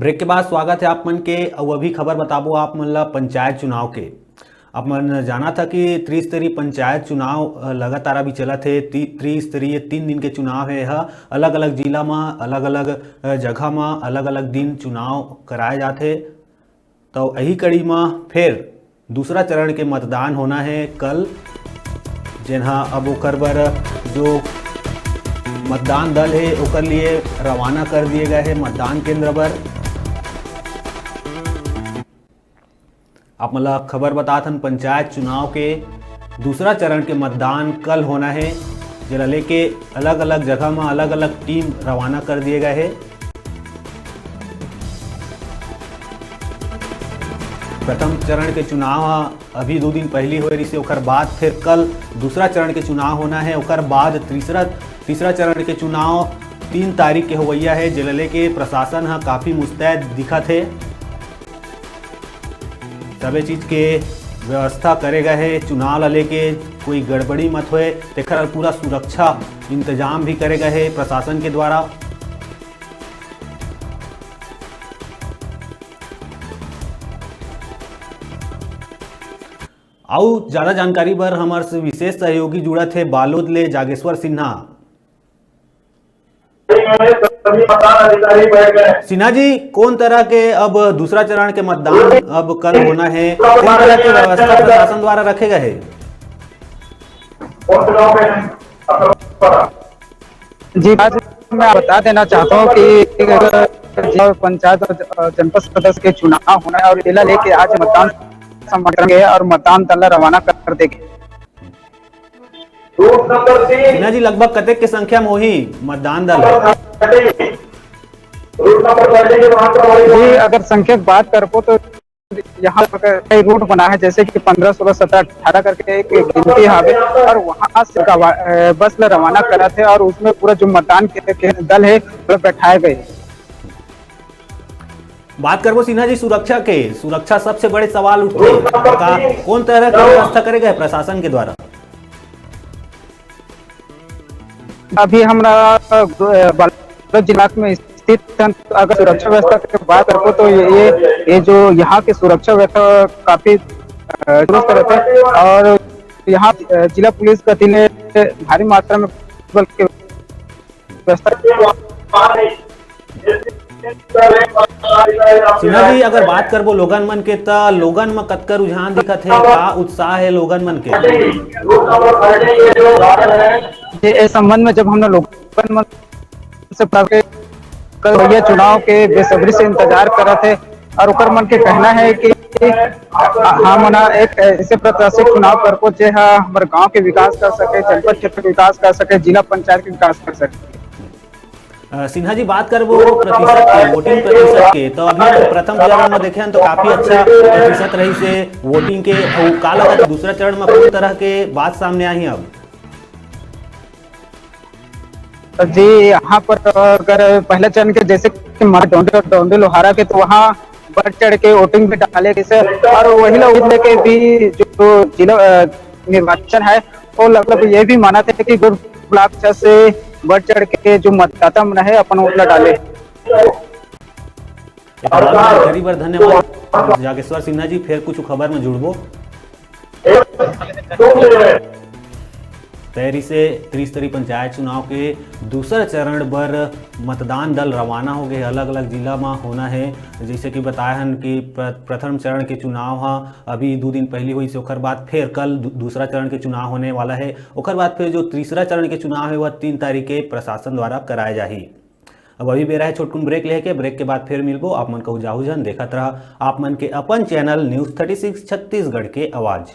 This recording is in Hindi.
ब्रेक के बाद स्वागत है आप मन के। और अभी खबर बताबो आप मन ला पंचायत चुनाव के। आप मन जाना था कि त्रिस्तरीय पंचायत चुनाव लगातार अभी चला थे। त्रिस्तरीय 3 दिन के चुनाव है। यह अलग अलग जिला में अलग अलग जगह में अलग अलग दिन चुनाव कराए जाते। तो यही कड़ी में फिर दूसरा चरण के मतदान होना है कल, जिन्हा अब ओकर बर जो मतदान दल है ओकर लिए रवाना कर दिए गए हैं मतदान केंद्र पर। आप मतलब खबर बताथन पंचायत चुनाव के दूसरा चरण के मतदान कल होना है, जरा लेके अलग अलग जगह में अलग अलग टीम रवाना कर दिए गए हैं। प्रथम चरण के चुनाव अभी 2 दिन पहले हुए रही से, ओकर बाद फिर कल दूसरा चरण के चुनाव होना है। ओकर बाद तीसरा चरण के चुनाव 3 तारीख के होवैया है, जिला लेके प्रशासन हा काफ़ी मुस्तैद दिखत है। सभी चीज़ के व्यवस्था करे गए है। चुनाव ला लेके कोई गड़बड़ी मत होए, तेकर पूरा सुरक्षा इंतजाम भी करे गए है प्रशासन के द्वारा। और ज़्यादा जानकारी पर हमारे विशेष सहयोगी जुड़ा थे बालोद ले जागेश्वर सिन्हा। सिन्हा जी, कौन तरह के अब दूसरा चरण के मतदान अब कल होना है, कौन तरह की व्यवस्था प्रशासन द्वारा रखे गए है? जी, आज मैं बता देना चाहता हूँ कि पंचायत और जनपद सदस्य के चुनाव होना है और जिला लेके आज मतदान करेंगे और मतदान दल रवाना कर देंगे। सिन्हा जी, लगभग कतेक के संख्या में वही मतदान दल है? जी, अगर संख्या की बात करो तो यहाँ पर कई रूट बना है, जैसे कि 15, 16, 17, 18 करके एक गिनती है और वहाँ से बस रवाना करा थे और उसमें पूरा जो मतदान के दल है वो बैठाए गए। बात करबो सिन्हा जी सुरक्षा के। सुरक्षा सबसे बड़े सवाल उठते, कौन तरह की व्यवस्था करे गए प्रशासन के द्वारा? अभी हमारा बालोद जिला में स्थित अगर सुरक्षा व्यवस्था की बात करो तो ये जो यहाँ की सुरक्षा व्यवस्था काफी दुरुस्त रहते है और यहाँ जिला पुलिस का दिन भारी मात्रा में व्यवस्था। सिन्हा जी, अगर बात करबो लोगन मन के, तो लोगन में कतका रुझान दिखत है, का उत्साह है लोगन मन के? इस संबंध में जब हमने लोगन मन से कल भैया चुनाव के बेसब्री से इंतजार कर रहे थे और ओकर मन के कहना है कि हम एक ऐसे प्रत्याशी चुनाव कर को जे हमारे गांव के विकास कर सके, जनपद क्षेत्र के विकास कर सके, जिला पंचायत के विकास कर सके। सिन्हा जी, बात करबो प्रतिशत के, वोटिंग प्रतिशत के, तो अभी प्रथम चरण में देखे तो काफी अच्छा प्रतिशत रही से वोटिंग के। और का लगा दूसरा चरण में कौन तरह के बात सामने आई अब? जी, यहाँ पर अगर पहले चरण के जैसे कि डोंडे लोहारा के, तो वहाँ बढ़ चढ़ के वोटिंग भी डाले गए और वही लोग लेके भी जो जिला निर्वाचन है वो लगभग ये भी माना था कि ब्लॉक से बढ़ चढ़ के जो मतदाता मन है अपन वोट डाले। धन्यवाद जागेश्वर सिन्हा जी। फिर कुछ खबर में जुड़बो। तैयारी से त्रिस्तरीय पंचायत चुनाव के दूसरा चरण पर मतदान दल रवाना हो गए, अलग अलग जिला में होना है। जैसे कि बताया हन कि प्रथम चरण के चुनाव अभी 2 दिन पहले हुई से, ओकर बाद फिर कल दूसरा चरण के चुनाव होने वाला है। ओकर बाद फिर जो तीसरा चरण के चुनाव है वह 3 तारीख के प्रशासन द्वारा कराया जाही। अब अभी बेरा है छोटकुन ब्रेक लेके, ब्रेक के बाद फिर मिलबो। आप मन कहू जाहू जन देखत रहा आप मन के अपन चैनल न्यूज़ 36 छत्तीसगढ़ के आवाज़।